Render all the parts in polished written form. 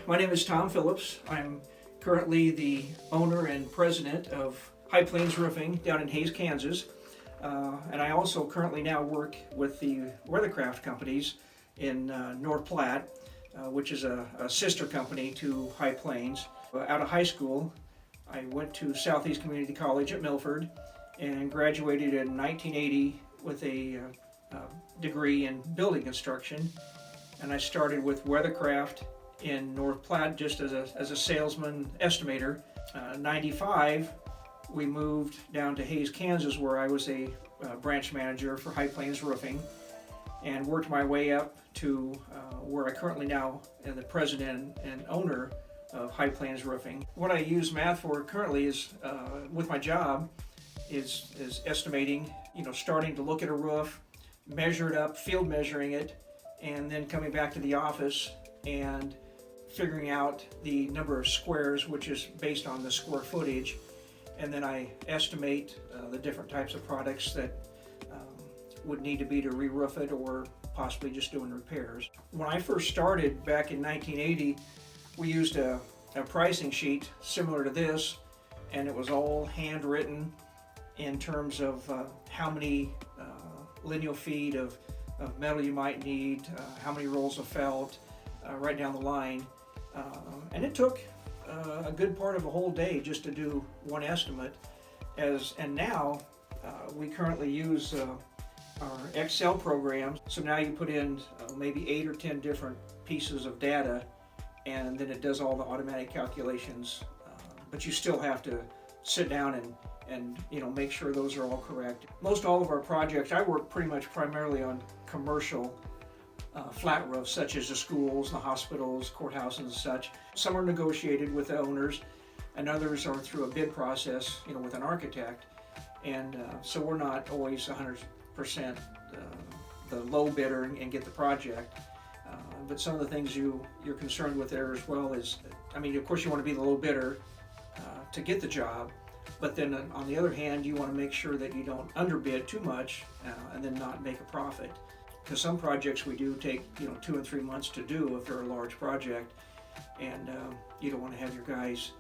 my name is Tom Phillips. I'm currently the owner and president of High Plains Roofing down in Hays, Kansas. And I also currently now work with the Weathercraft companies in North Platte, which is a sister company to High Plains. Out of high school, I went to Southeast Community College at Milford and graduated in 1980 with a degree in building construction. And I started with Weathercraft in North Platte just as a salesman estimator. 95, we moved down to Hays, Kansas, where I was a branch manager for High Plains Roofing, and worked my way up to where I currently now am the president and owner of High Plains Roofing. What I use math for currently is, with my job, is estimating, starting to look at a roof, measure it up, field measuring it, and then coming back to the office and figuring out the number of squares, which is based on the square footage. And then I estimate the different types of products that would need to be to re-roof it or possibly just doing repairs. When I first started back in 1980, we used a pricing sheet similar to this, and it was all handwritten in terms of how many lineal feet of metal you might need, how many rolls of felt, right down the line. And it took a good part of a whole day just to do one estimate. And now we currently use our Excel program. So now you put in maybe 8 or 10 different pieces of data, and then it does all the automatic calculations. But you still have to sit down and make sure those are all correct. Most all of our projects, I work pretty much primarily on commercial flat roofs, such as the schools, the hospitals, courthouses and such. Some are negotiated with the owners, and others are through a bid process, with an architect. And so we're not always 100% the low bidder and get the project. But some of the things you're concerned with there as well is, of course you want to be the low bidder to get the job, but then on the other hand, you want to make sure that you don't underbid too much and then not make a profit. Because some projects we do take 2 and 3 months to do if they're a large project, and you don't want to have your guys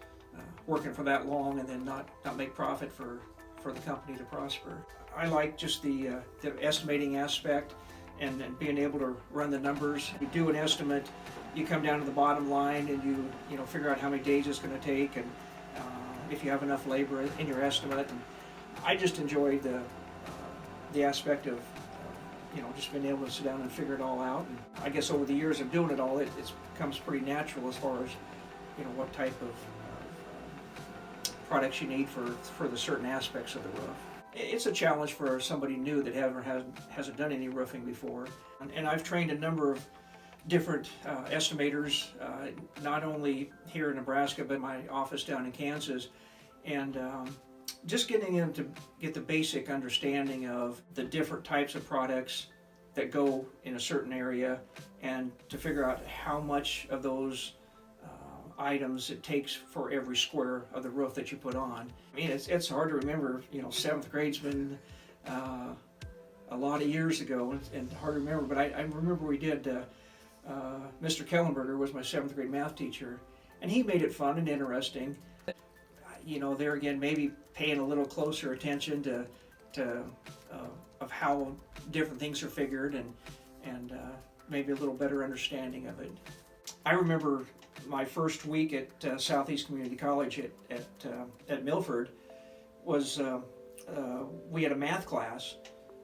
working for that long and then not make profit for the company to prosper. I like just the estimating aspect and being able to run the numbers. You do an estimate, you come down to the bottom line, and you figure out how many days it's going to take, and if you have enough labor in your estimate. And I just enjoy the aspect of just being able to sit down and figure it all out. And I guess over the years of doing it all, it becomes pretty natural as far as what type of products you need for the certain aspects of the roof. It's a challenge for somebody new that hasn't done any roofing before. And I've trained a number of different estimators, not only here in Nebraska, but in my office down in Kansas. And just getting them to get the basic understanding of the different types of products that go in a certain area, and to figure out how much of those items it takes for every square of the roof that you put on. It's hard to remember, 7th grade's been a lot of years ago, and hard to remember, but I remember we did, Mr. Kellenberger was my 7th grade math teacher, and he made it fun and interesting. There again, maybe paying a little closer attention to of how different things are figured, and maybe a little better understanding of it. I remember my first week at Southeast Community College at Milford was we had a math class,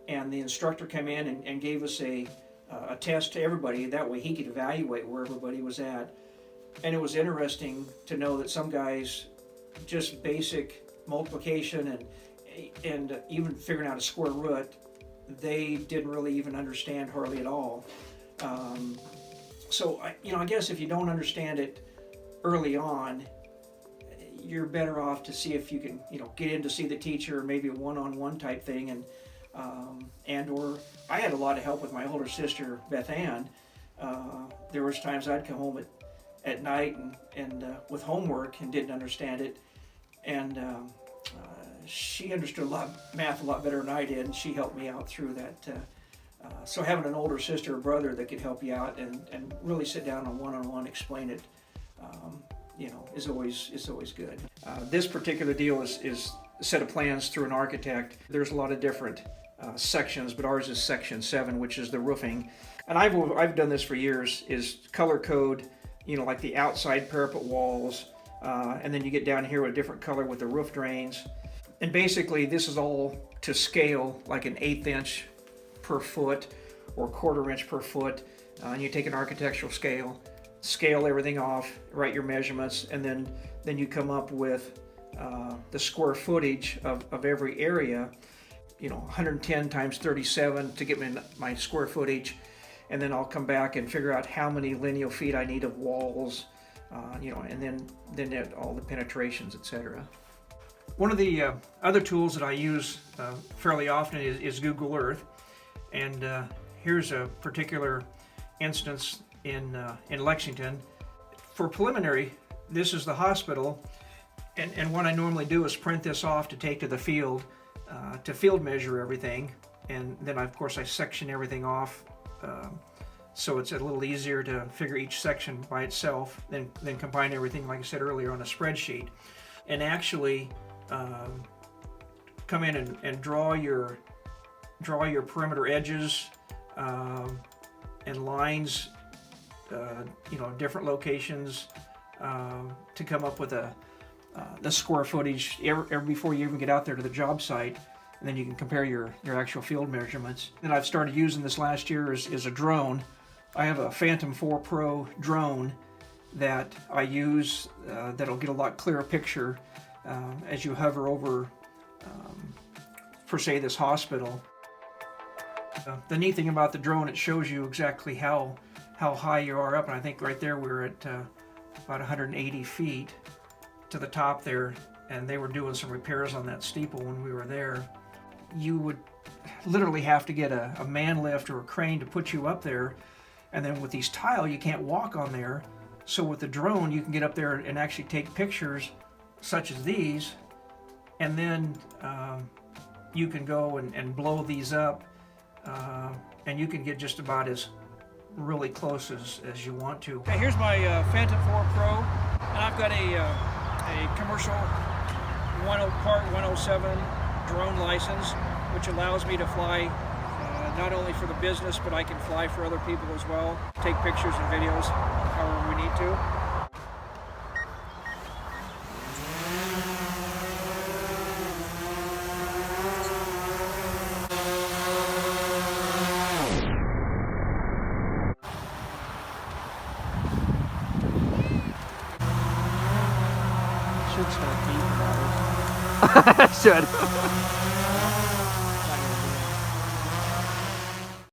and the instructor came in and gave us a test to everybody. That way he could evaluate where everybody was at. And it was interesting to know that some guys, just basic multiplication and even figuring out a square root, they didn't really even understand hardly at all. So I guess if you don't understand it early on, you're better off to see if you can get in to see the teacher, maybe a one-on-one type thing, and or I had a lot of help with my older sister Beth Ann. There was times I'd come home at night and with homework and didn't understand it, and she understood math a lot better than I did, and she helped me out through that. So having an older sister or brother that could help you out and really sit down and one-on-one explain it is always good. This particular deal is a set of plans through an architect. There's a lot of different sections, but ours is section 7, which is the roofing. And I've done this for years, is color code, like the outside parapet walls, and then you get down here with a different color with the roof drains. And basically this is all to scale, like an 1/8 inch per foot or 1/4 inch per foot. And you take an architectural scale everything off, write your measurements, and then you come up with the square footage of every area, 110 times 37 to get my square footage, and then I'll come back and figure out how many lineal feet I need of walls, and then all the penetrations, etc. One of the other tools that I use fairly often is Google Earth, and here's a particular instance in Lexington. For preliminary, this is the hospital, and what I normally do is print this off to take to the field to field measure everything, and then of course I section everything off so it's a little easier to figure each section by itself than combine everything, like I said earlier, on a spreadsheet, and actually come in and draw your perimeter edges and lines, different locations to come up with the square footage before you even get out there to the job site, and then you can compare your actual field measurements. And I've started using this last year is a drone. I have a Phantom 4 Pro drone that I use that'll get a lot clearer picture as you hover over, per se, this hospital. The neat thing about the drone, it shows you exactly how high you are up, and I think right there we're at about 180 feet to the top there, and they were doing some repairs on that steeple when we were there. You would literally have to get a man lift or a crane to put you up there, and then with these tile you can't walk on there, so with the drone you can get up there and actually take pictures such as these, and then you can go and blow these up, and you can get just about as really close as you want to. Okay, here's my Phantom 4 Pro, and I've got a commercial Part 107 drone license, which allows me to fly not only for the business, but I can fly for other people as well, take pictures and videos however we need to. Should start beeping at us. Should.